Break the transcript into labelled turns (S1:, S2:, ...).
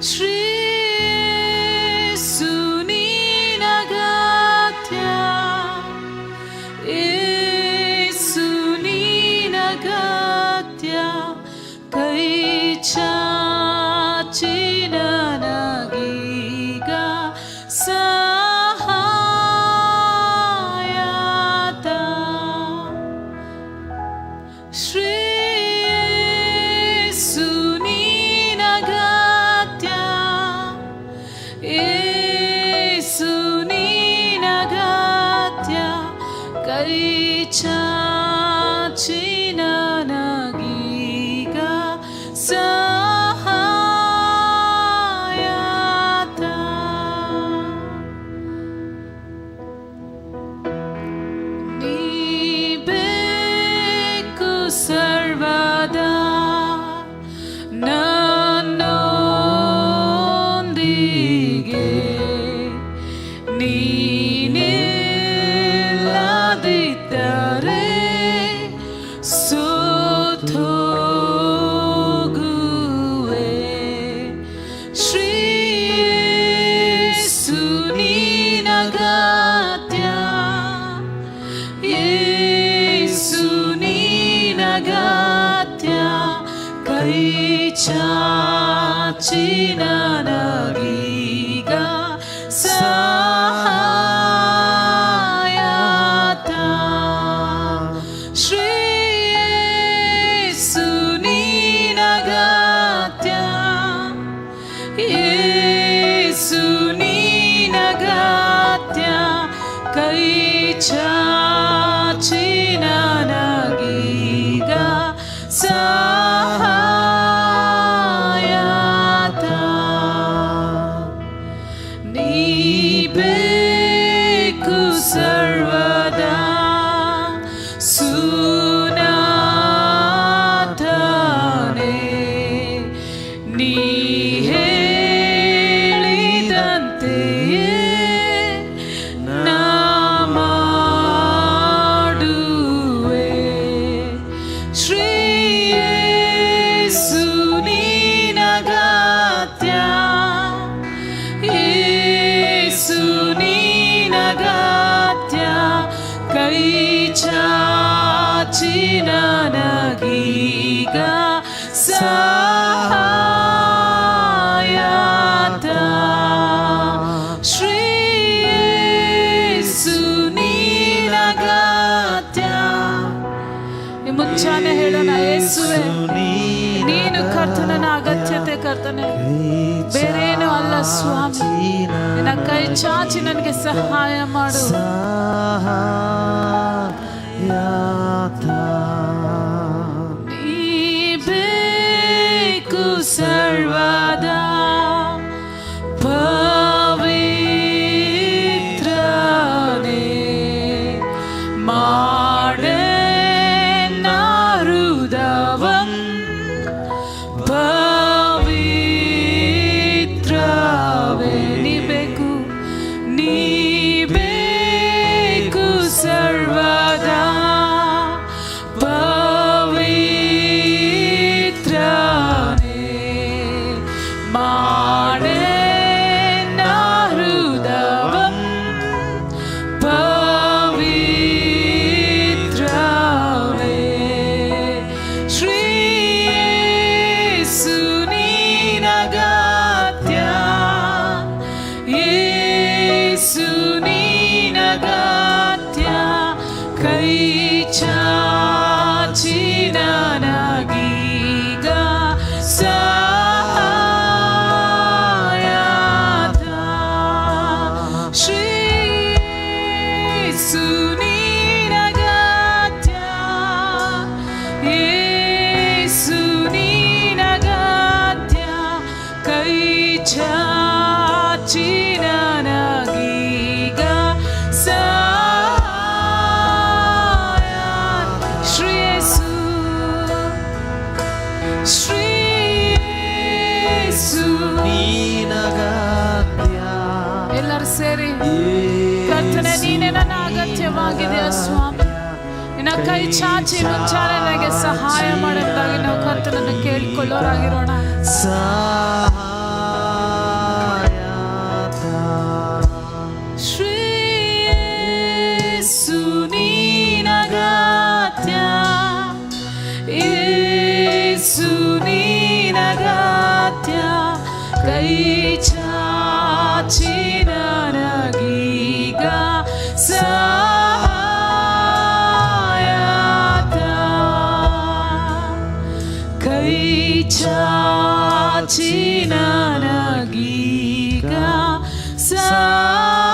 S1: ಶ್ರೀ ಯೇಸು ನೀನಗತ್ಯ, ಯೇಸು ನೀನಗತ್ಯ, ಕೈ ಚಾಚಿ ನನಗೀಗ ಸಹಾಯದ. ಶ್ರೀ ಯೇಸು ನೀನಗತ್ಯ, ಯೇಸು ನೀನಗತ್ಯ, ಕೈ ಚಾಚಿ ನನಗೀಗ ಸಹಾಯದ. ನೀ ಬೇಕು ಸರ್ವದಾ ನನ್ನೊಂದಿಗೆ, ನೀನಿಲ್ಲದಿದ್ದರೆ ಸೋತೋಗುವೆ. ಶ್ರೀ ಯೇಸು ನೀನಗತ್ಯ, ಯೇಸು ನೀನಗತ್ಯ, ಕೈ ಚಾಚಿ ನನಗೀಗ ಸಹಾಯದ. ಶ್ರೀ ಯೇಸು ನೀನಗತ್ಯ, ಯೇಸು ನೀನಗತ್ಯ, ಕೈ ಚಾಚಿ ನನಗೀಗ ಸಹಾಯದ. ನೀ ಬೇಕು ಸರ್ವದಾ ಸುನಾಥನೇ, ನೀ ಹೇಳಿದಂತೆಯೇ ನಾ ಮಾಡುವೆ. ಶ್ರೀ ಯೇಸು ನೀನಗತ್ಯ, ಯೇಸು ನೀನಗತ್ಯ, ಕೈ ಚಾಚಿ ನನಗೀಗ ಸಹಾಯದ. ಶ್ರೀ ಯೇಸು ನೀನಗತ್ಯ. ಈ ಮುಂಚಾನೆ ಹೇಳೋಣ, ಯೇಸುವೆ ನೀನು ಕರ್ತನ ಅಗತ್ಯತೆ, ಕರ್ತನೆ ಬೇರೇನು ಅಲ್ಲ ಸ್ವಾಮಿ. ನಿನ್ನ ಕೈ ಚಾಚಿ ನನಗೆ ಸಹಾಯ ಮಾಡು. ನೀ ಬೇಕು ಸರ್ವದಾ ಪವಿತ್ರನೇ, ಮಾಡೆ ನಾರುದವಂ ಪವಿತ್ರವೇ. ನೀ ಬೇಕು, ನೀ ಬೇಕು ಸರ್ವದಾ ಪವಿತ್ರನೇ, ಮಾಡೆ ನಾರುದವಂ ಪವಿತ್ರವೇ. ಶ್ರೀ ಯೇಸು ನೀನಗತ್ಯ, ಯೇಸು ನೀನಗತ್ಯ, ಕೈ ಚಾಚಿ ನನಗೀಗ ಸಹಾಯದ. ಶ್ರೀ ಯೇಸು ನೀನಗತ್ಯ, ಯೇಸು ನೀನಗತ್ಯ, ಕೈ ಚಾಚಿ ನನಗೀಗ ಸಹಾಯದ. ಶ್ರೀ ಯೇಸು, ಶ್ರೀ ಯೇಸು
S2: ನೀನಗತ್ಯ.
S1: ಎಲ್ಲರೂ ಸೇರಿ ಕರ್ತನೆ ನೀನೇ ನನ್ನ ಅಗತ್ಯವಾಗಿದೆಯಾ ಸ್ವಾಮಿ. ನಿನ್ನ ಕೈ ಚಾಚಿ ಮುಂಚಾನೆ ನನಗೆ ಸಹಾಯ ಮಾಡೋದಾಗಿ ನಾವು ಕರ್ತನನ್ನು ಕೇಳಿಕೊಳ್ಳೋರಾಗಿರೋಣ.
S2: ಸಹಾಯ
S1: ಚಾಚಿ ನನಗೀಗ ಸಹಾಯ